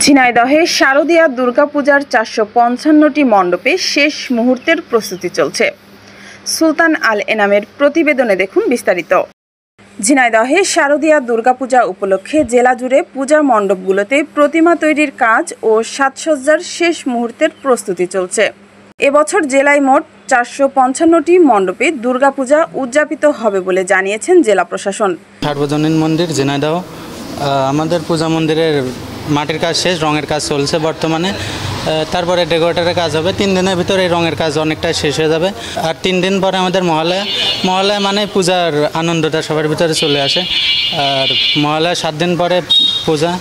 ঝিনাইদহে শারদীয়া দুর্গাপূজার ৪৫৫টি মণ্ডপে শেষ মুহূর্তের প্রস্তুতি চলছে। সুলতান আল এনামের প্রতিবেদনে দেখুন বিস্তারিত। ঝিনাইদহে শারদীয়া দুর্গাপূজা উপলক্ষে জেলা জুড়ে পূজা মণ্ডপগুলোতে প্রতিমা তৈরির কাজ ও সাজসজ্জার শেষ মুহূর্তের প্রস্তুতি চলছে। এবছর জেলায় মোট ৪৫৫টি মণ্ডপে দুর্গাপূজা উদযাপিত হবে বলে জানিয়েছেন জেলা প্রশাসন। সার্বজনীন মন্দির ঝিনাইদহ, আমাদের পূজা মন্দিরের মাটির কাজ শেষ, রঙের কাজ চলছে বর্তমানে। তারপরে ডেকোরেটরের কাজ হবে। ৩ দিনের ভিতরে এই রঙের কাজ অনেকটাই শেষ হয়ে যাবে। আর 3 দিন পরে আমাদের মহালয়া মানে পূজার আনন্দটা সবার ভিতরে চলে আসে। আর মহালয়া 7 দিন পরে পূজা,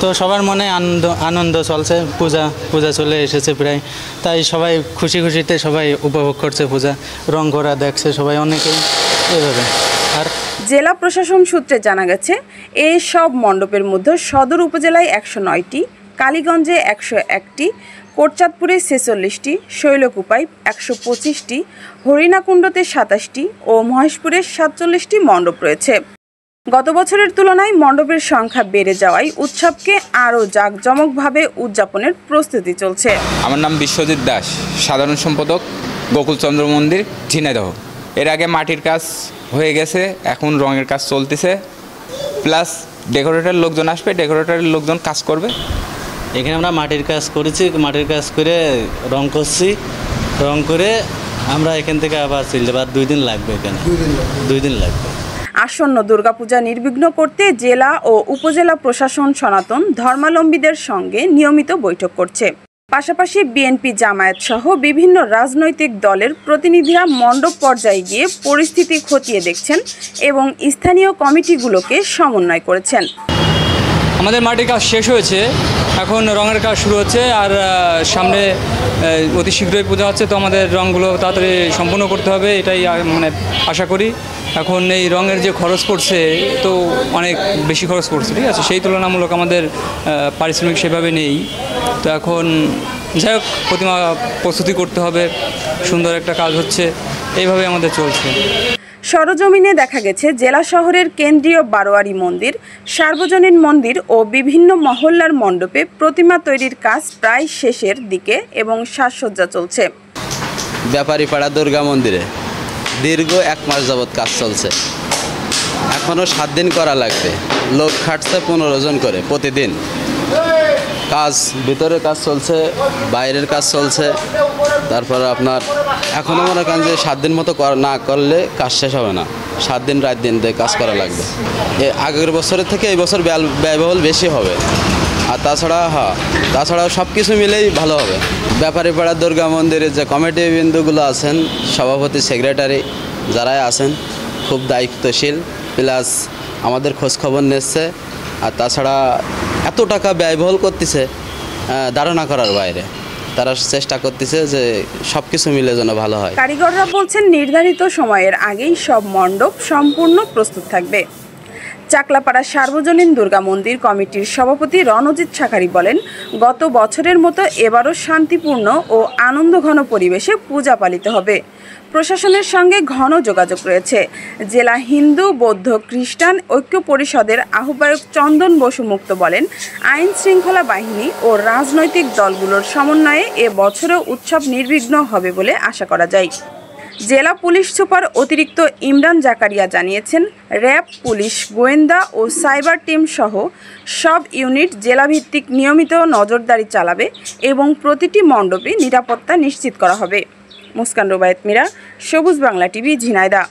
তো সবার মনে আনন্দ চলছে। পূজা চলে এসেছে প্রায়, তাই সবাই খুশিতে সবাই উপভোগ করছে পূজা, রং করা দেখছে সবাই, অনেকেই এইভাবে। আর জেলা প্রশাসন সূত্রে জানা গেছে, এই সব মণ্ডপের মধ্যে সদর উপজেলায় ১০৯টি, কালীগঞ্জে ১০১টি, কোটচাঁদপুরে ৪৬টি, শৈলকুপায় ১২৫টি, হরিণাকুণ্ডতে ২৭টি ও মহেশপুরে ৪৭টি মণ্ডপ রয়েছে। গত বছরের তুলনায় মণ্ডপের সংখ্যা বেড়ে যাওয়ায় উৎসবকে আরও জাঁকজমকভাবে উদযাপনের প্রস্তুতি চলছে। আমার নাম বিশ্বজিৎ দাস, সাধারণ সম্পাদক, গোকুলচন্দ্র মন্দির, ঝিনাইদহ। এর আগে মাটির কাজ হয়ে গেছে, এখন রঙের কাজ চলতেছে, প্লাস ডেকোরেটরের লোকজন আসবে, ডেকোরেটরের লোকজন কাজ করবে। এখানে আমরা মাটির কাজ করেছি, মাটির কাজ করে রং করছি, রং করে আমরা এখান থেকে আবার চলে যাবো। 2 দিন লাগবে, এখানে 2 দিন লাগবে। আসন্ন দুর্গাপূজা নির্বিঘ্ন করতে জেলা ও উপজেলা প্রশাসন সনাতন ধর্মাবলম্বীদের সঙ্গে নিয়মিত বৈঠক করছে। পাশাপাশি বিএনপি, জামায়াত সহ বিভিন্ন রাজনৈতিক দলের প্রতিনিধিরা মণ্ডপ পর্যায়ে গিয়ে পরিস্থিতি খতিয়ে দেখছেন এবং স্থানীয় কমিটিগুলোকে সমন্বয় করেছেন। আমাদের মাটির কাজ শেষ হয়েছে, এখন রঙের কাজ শুরু হচ্ছে। আর সামনে অতি শীঘ্রই পূজা হচ্ছে, তো আমাদের রঙগুলো তাড়াতাড়ি সম্পূর্ণ করতে হবে, এটাই মানে আশা করি। এখন এই রঙের যে খরচ পড়ছে, তো অনেক বেশি খরচ পড়ছে, ঠিক আছে, সেই তুলনামূলক আমাদের পারিশ্রমিক সেভাবে নেই। তো এখন যাই হোক, প্রতিমা প্রস্তুতি করতে হবে, সুন্দর একটা কাজ হচ্ছে, এইভাবে আমাদের চলছে। সরজমিনে দেখা গেছে, জেলা শহরের কেন্দ্রীয় বারোয়ারি মন্দির, সার্বজনীন মন্দির ও বিভিন্ন মহল্লার মণ্ডপে প্রতিমা তৈরির কাজ প্রায় শেষের দিকে এবং সাজসজ্জা চলছে। ব্যাপারীপাড়া দুর্গা মন্দিরে দীর্ঘ 1 মাস যাবৎ কাজ চলছে, এখনও 7 দিন করা লাগবে। লোক খাটছে 15 জন করে প্রতিদিন। কাজ ভিতরে কাজ চলছে, বাইরের কাজ চলছে। তারপরে আপনার এখনও মনে করেন যে 7 দিন মতো না করলে কাজ শেষ হবে না। 7 দিন রাত দিন দিয়ে কাজ করা লাগবে। আগের বছরের থেকে এই বছর ব্যয়বহুল বেশি হবে। আর তাছাড়াও সব কিছু মিলেই ভালো হবে। ব্যাপারীপাড়া দুর্গা মন্দিরের যে কমিটি বিন্দুগুলো আছেন, সভাপতি, সেক্রেটারি যারাই আছেন, খুব দায়িত্বশীল, প্লাস আমাদের খোঁজখবর নিচ্ছে। আর তাছাড়া এত টাকা ব্যয়বহুল করতেছে ধারণা করার বাইরে। তারা চেষ্টা করতেছে যে সব কিছু মিলে যেন ভালো হয়। কারিগররা বলছেন, নির্ধারিত সময়ের আগেই সব মণ্ডপ সম্পূর্ণ প্রস্তুত থাকবে। চাকলাপাড়া সার্বজনীন দুর্গা মন্দির কমিটির সভাপতি রণজিৎ শাকারি বলেন, গত বছরের মতো এবারও শান্তিপূর্ণ ও আনন্দঘন পরিবেশে পূজা পালিত হবে। প্রশাসনের সঙ্গে ঘন যোগাযোগ রয়েছে। জেলা হিন্দু, বৌদ্ধ, খ্রিস্টান ঐক্য পরিষদের আহ্বায়ক চন্দন বসু মুক্ত বলেন, আইন শৃঙ্খলা বাহিনী ও রাজনৈতিক দলগুলোর সমন্বয়ে এ বছরও উৎসব নির্বিঘ্ন হবে বলে আশা করা যায়। জেলা পুলিশ সুপার অতিরিক্ত ইমরান জাকারিয়া জানিয়েছেন, র্যাব, পুলিশ, গোয়েন্দা ও সাইবার টিম সহ সব ইউনিট জেলাভিত্তিক নিয়মিত নজরদারি চালাবে এবং প্রতিটি মণ্ডপে নিরাপত্তা নিশ্চিত করা হবে। মুস্কান রুবায়েত মীরা, সবুজ বাংলা টিভি, ঝিনাইদহ।